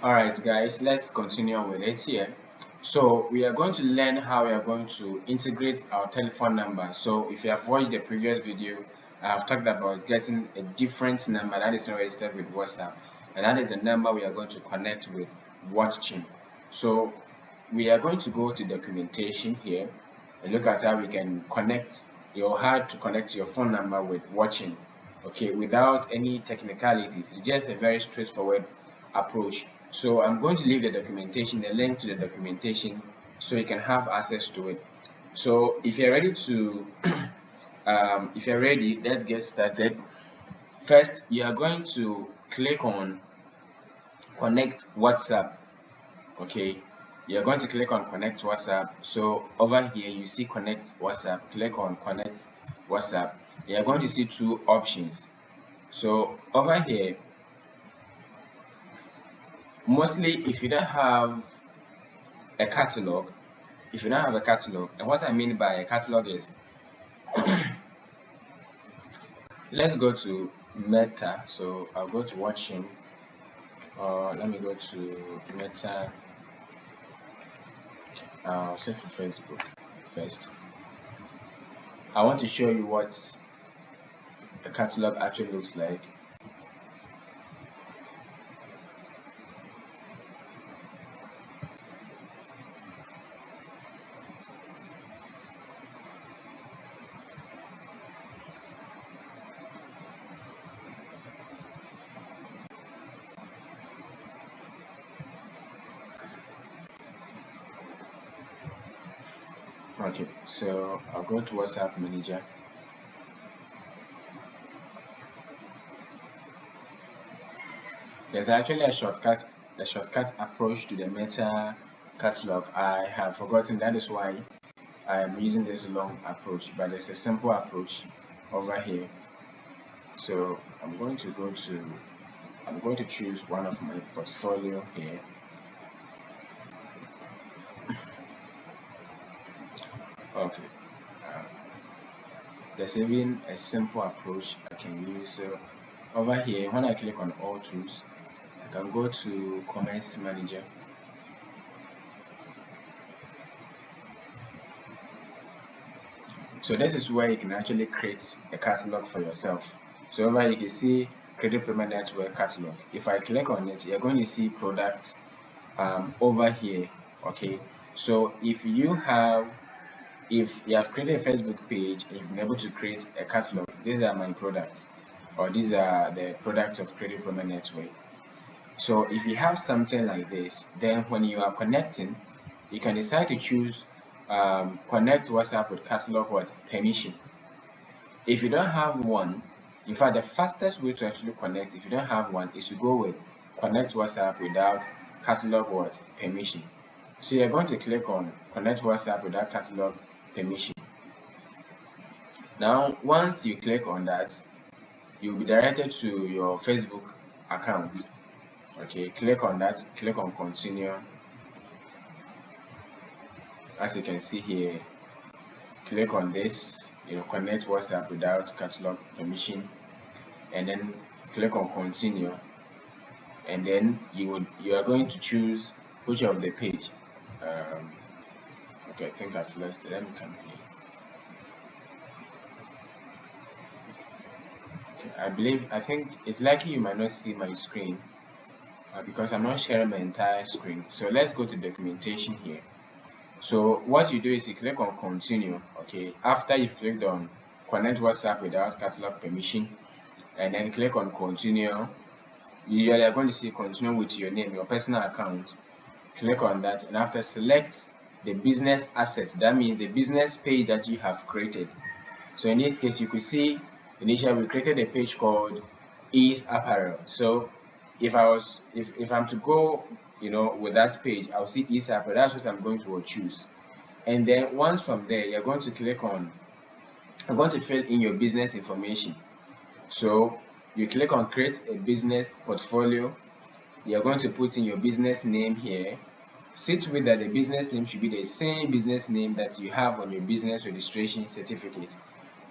Alright guys, let's continue with it here. So we are going to learn how we are going to integrate our telephone number. So if you have watched the previous video, I have talked about getting a different number that is not registered with WhatsApp, and that is the number we are going to connect with WhatChimp. So we are going to go to documentation here and look at how we can connect how to connect your phone number with WhatChimp. Okay, without any technicalities. It's just a very straightforward approach. So I'm going to leave the documentation, the link to the documentation, so you can have access to it. So if you're ready to if you're ready, let's get started. First, you are going to click on connect WhatsApp. Okay, you're going to click on connect WhatsApp. So over here you see connect WhatsApp. Click on connect WhatsApp. You're going to see two options. So over here, mostly if you don't have a catalog, and what I mean by a catalog is let's go to Meta. So I'll go to WhatChimp, or let me go to Meta. I'll search for Facebook first. I want to show you what a catalog actually looks like. Okay, so I'll go to WhatsApp Manager. There's actually a shortcut approach to the Meta catalog. I have forgotten, that is why I am using this long approach, but there's a simple approach over here. So I'm going to choose one of my portfolio here. Okay, there's even a simple approach I can use. So over here, when I click on all tools, I can go to Commerce Manager. So this is where you can actually create a catalog for yourself. So over here you can see Credit Premier Network catalog. If I click on it, you're going to see products over here. Okay, so if you have created a Facebook page and you've been able to create a catalog, these are my products, or these are the products of Credit Premier Network. So if you have something like this, then when you are connecting, you can decide to choose connect WhatsApp with catalog permission. If you don't have one, in fact the fastest way to actually connect, if you don't have one, is to go with connect WhatsApp without catalog permission. So you're going to click on connect WhatsApp without catalog permission. Now once you click on that, you'll be directed to your Facebook account. Okay, click on that, click on continue. As you can see here, click on this, connect WhatsApp without catalog permission, and then click on continue, and then you are going to choose which of the page. Okay, I think I've lost it. Let me come here. Okay, I think it's likely you might not see my screen because I'm not sharing my entire screen. So let's go to documentation here. So what you do is you click on continue. Okay, after you've clicked on connect WhatsApp without catalog permission, and then click on continue, usually you're going to see continue with your name, your personal account. Click on that, and after select the business asset, that means the business page that you have created. So in this case, you could see initially we created a page called Ease Apparel. So if I'm to go with that page, I'll see Ease Apparel. That's what I'm going to choose. And then once from there, you're going to click on, I'm going to fill in your business information. So you click on create a business portfolio. You're going to put in your business name here. See to it that the business name should be the same business name that you have on your business registration certificate.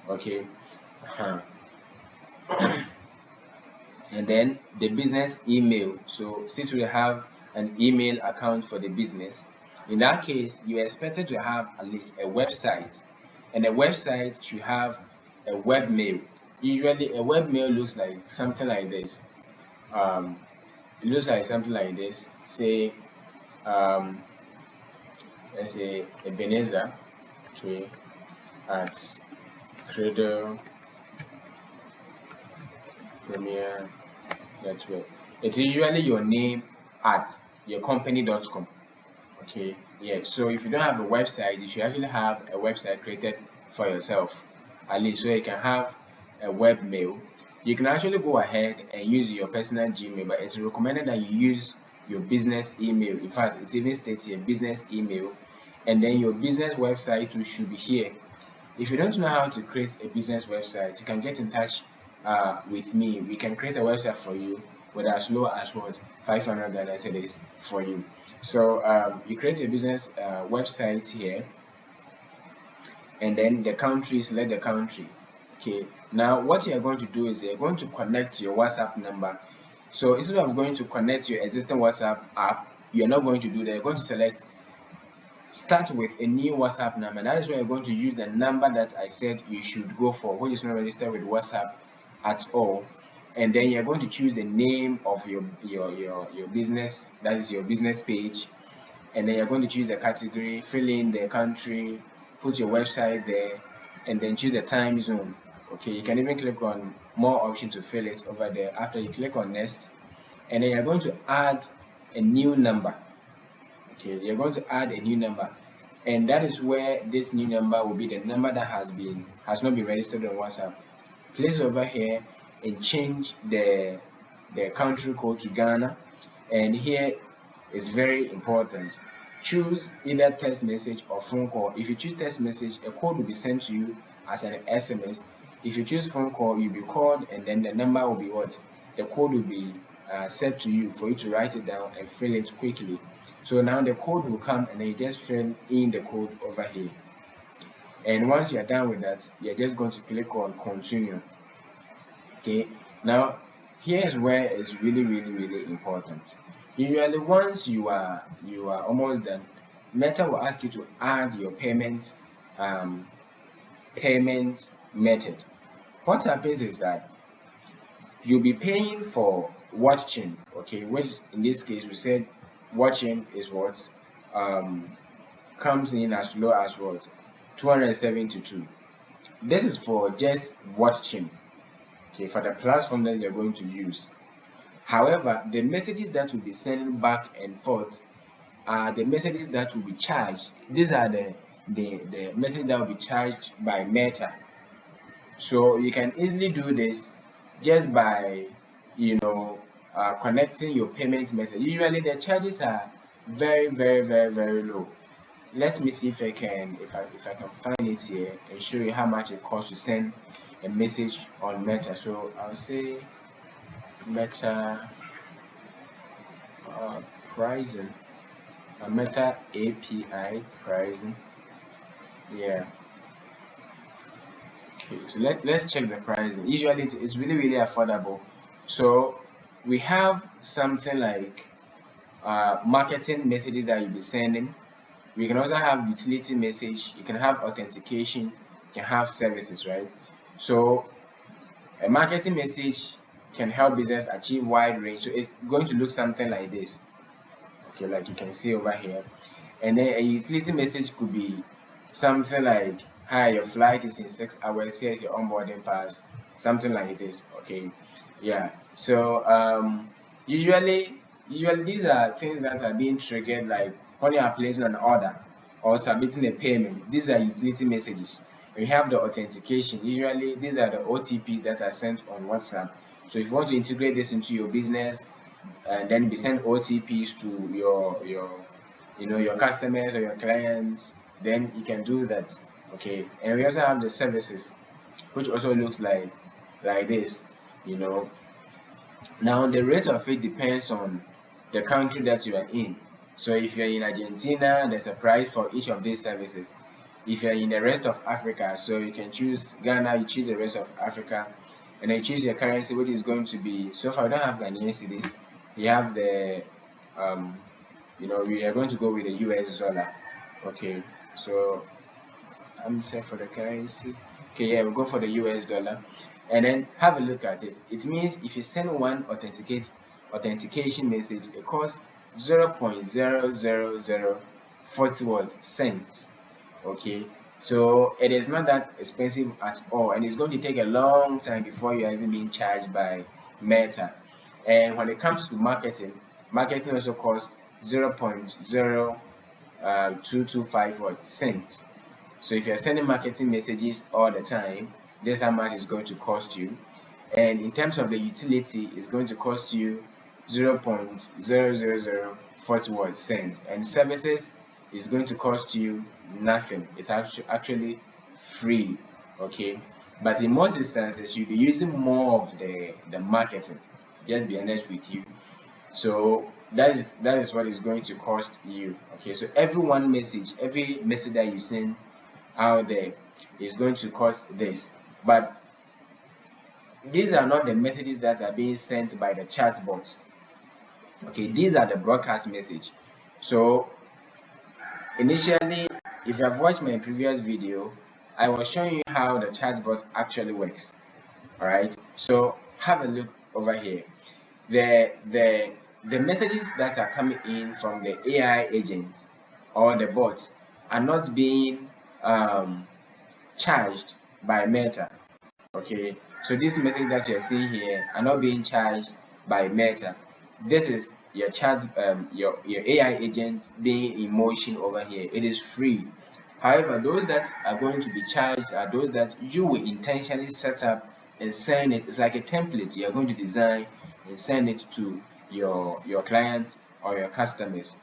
Okay. And then the business email. So since we have an email account for the business, in that case, you are expected to have at least a website, and a website should have a webmail. Usually, a webmail looks like something like this. Um, it looks like something like this. Say, um, let's say Ebenezer, okay, at Cradle Premier Network. It's usually your name at your company.com. Okay, yeah. So if you don't have a website, you should actually have a website created for yourself, at least so you can have a web mail. You can actually go ahead and use your personal Gmail, but it's recommended that you use your business email. In fact, it even states here business email, and then your business website too should be here. If you don't know how to create a business website, you can get in touch with me. We can create a website for you with as low as what 500 Ghana cedis for you. So you create a business website here, and then the country, select the country. Okay. Now what you are going to do is you're going to connect your WhatsApp number. So instead of going to connect your existing WhatsApp app, you're not going to do that. You're going to select start with a new WhatsApp number. That is where you're going to use the number that I said you should go for, which is not registered with WhatsApp at all. And then you're going to choose the name of your business, that is your business page. And then you're going to choose the category, fill in the country, put your website there, and then choose the time zone. Okay, you can even click on more options to fill it over there after you click on next. And then you're going to add a new number. Okay, you're going to add a new number, and that is where this new number will be the number that has not been registered on WhatsApp. Place it over here and change the country code to Ghana. And here is very important. Choose either text message or phone call. If you choose text message, a code will be sent to you as an SMS. If you choose phone call, you'll be called, and then the number will be what? The code will be sent to you for you to write it down and fill it quickly. So now the code will come, and then you just fill in the code over here. And once you're done with that, you're just going to click on continue. Okay, now here's where it's really important. Usually once you are almost done, Meta will ask you to add your payment method. What happens is that you'll be paying for WhatChimp, okay, which in this case we said WhatChimp is what comes in as low as what 272. This is for just WhatChimp, okay, for the platform that you're going to use. However, the messages that will be sending back and forth are the messages that will be charged. These are the messages that will be charged by Meta. So you can easily do this just by connecting your payment method. Usually the charges are very low. Let me see if I can find it here and show you how much it costs to send a message on Meta. So I'll say Meta pricing, Meta API pricing. Yeah. Okay, so let's check the pricing. Usually it's really affordable. So we have something like marketing messages that you'll be sending. We can also have utility message. You can have authentication. You can have services, right? So a marketing message can help business achieve wide range. So it's going to look something like this. Okay, like you can see over here. And then a utility message could be something like, hi, your flight is in 6 hours, here's your onboarding pass, something like this. Okay, yeah. So usually these are things that are being triggered, like when you are placing an order or submitting a payment. These are utility messages. We have the authentication. Usually these are the OTPs that are sent on WhatsApp. So if you want to integrate this into your business and then be send OTPs to your customers or your clients, then you can do that. Okay, and we also have the services, which also looks like this. Now the rate of it depends on the country that you are in. So if you're in Argentina, there's a price for each of these services. If you're in the rest of Africa, so you can choose Ghana, you choose the rest of Africa, and then choose your currency, which is going to be, so far we don't have Ghanaian cedis. We have the we are going to go with the US dollar. Okay, so I'm set for the currency. Okay, yeah, we'll go for the US dollar, and then have a look at it. It means if you send one authentication message, it costs 0.00040 what cents. Okay, so it is not that expensive at all, and it's going to take a long time before you are even being charged by Meta. And when it comes to marketing also costs 0.0225 cents. So if you're sending marketing messages all the time, this how much it's going to cost you. And in terms of the utility, it's going to cost you 0.00040 cents. And services is going to cost you nothing. It's actually free. Okay. But in most instances, you'll be using more of the marketing. Just be honest with you. So that is what is going to cost you. Okay, so every message that you send out there is going to cost this. But these are not the messages that are being sent by the chatbots. Okay, these are the broadcast message. So initially, if you have watched my previous video, I was showing you how the chatbot actually works. All right, so have a look over here. The messages that are coming in from the AI agents or the bots are not being charged by Meta. Okay, so these messages that you're seeing here are not being charged by Meta. This is your your AI agent being in motion over here. It is free. However, those that are going to be charged are those that you will intentionally set up and send it. It's like a template you're going to design and send it to your clients or your customers.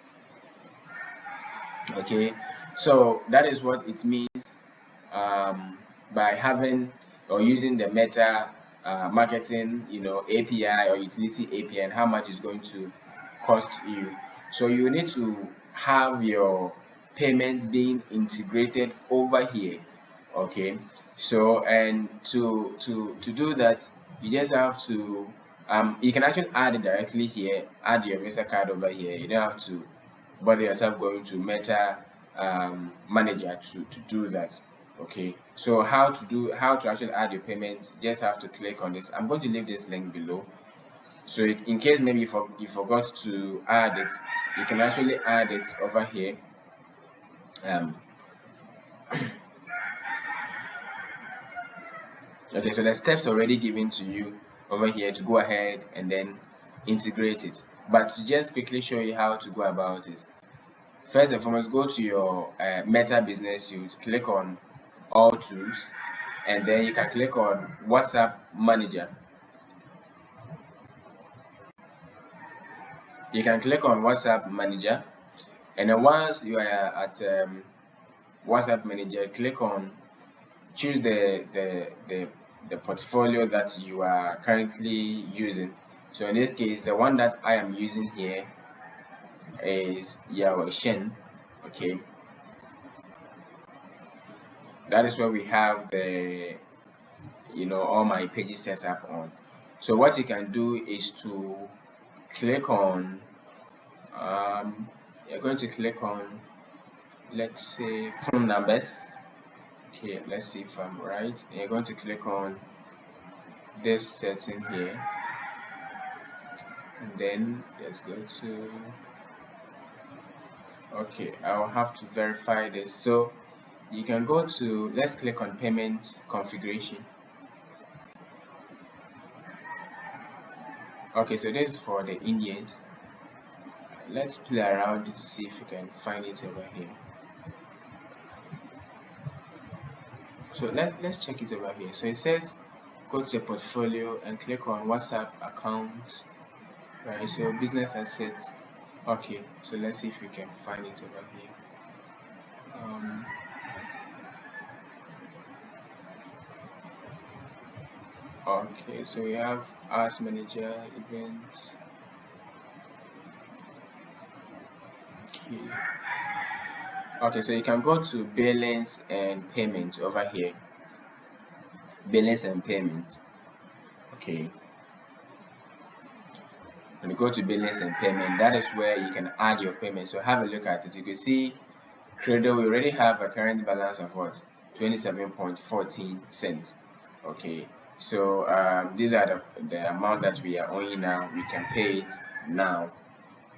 Okay, so that is what it means by having or using the Meta marketing API or utility API, and how much is going to cost you. So you need to have your payments being integrated over here. Okay, so and to do that, you just have to you can actually add it directly here, add your Visa card over here. You don't have to bother yourself going to Meta manager to do that. Okay, so how to actually add your payment, just have to click on this. I'm going to leave this link below, so in case maybe you forgot to add it, you can actually add it over here. Okay, so the steps already given to you over here to go ahead and then integrate it. But to just quickly show you how to go about it, first and foremost, go to your Meta Business Suite, click on All Tools, and then you can click on WhatsApp Manager. You can click on WhatsApp Manager, and then once you are at WhatsApp Manager, choose the portfolio that you are currently using. So in this case, the one that I am using here is WhatChimp. Okay, that is where we have the all my pages set up on. So what you can do is to click on you're going to click on, let's say, phone numbers. Okay, let's see if I'm right. And you're going to click on this setting here, and then let's go to, okay, I'll have to verify this. So you can go to, let's click on payment configuration. Okay, so this is for the Indians. Let's play around to see if you can find it over here. So let's check it over here. So it says go to your portfolio and click on WhatsApp account, right? So business assets. Okay, so let's see if we can find it over here. Okay, so we have Ads Manager, events. Okay, so you can go to billings and payments over here. Billings and payments. Okay. and go to billings and payment. That is where you can add your payment. So have a look at it. You can see Credo, we already have a current balance of what? 27.14 cents. Okay, so these are the amount that we are owing now. We can pay it now.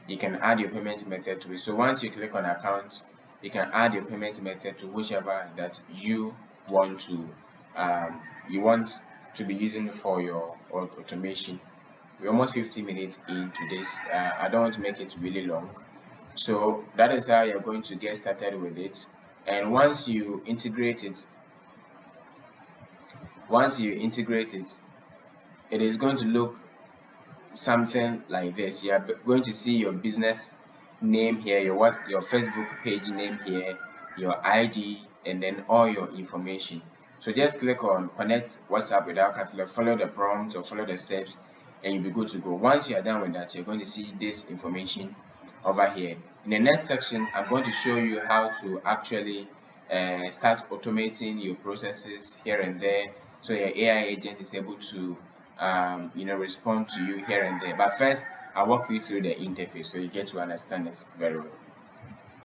You can add your payment method to it. So once you click on account, you can add your payment method to whichever that you want to be using for your automation. We're almost 50 minutes into this. I don't want to make it really long. So that is how you're going to get started with it. And once you integrate it, it is going to look something like this. You are going to see your business name here, your Facebook page name here, your ID, and then all your information. So just click on connect WhatsApp with our catalog, follow the prompts or follow the steps, and you'll be good to go. Once you are done with that, you're going to see this information over here. In the next section, I'm going to show you how to actually start automating your processes here and there, so your AI agent is able to respond to you here and there. But first, I'll walk you through the interface so you get to understand it very well.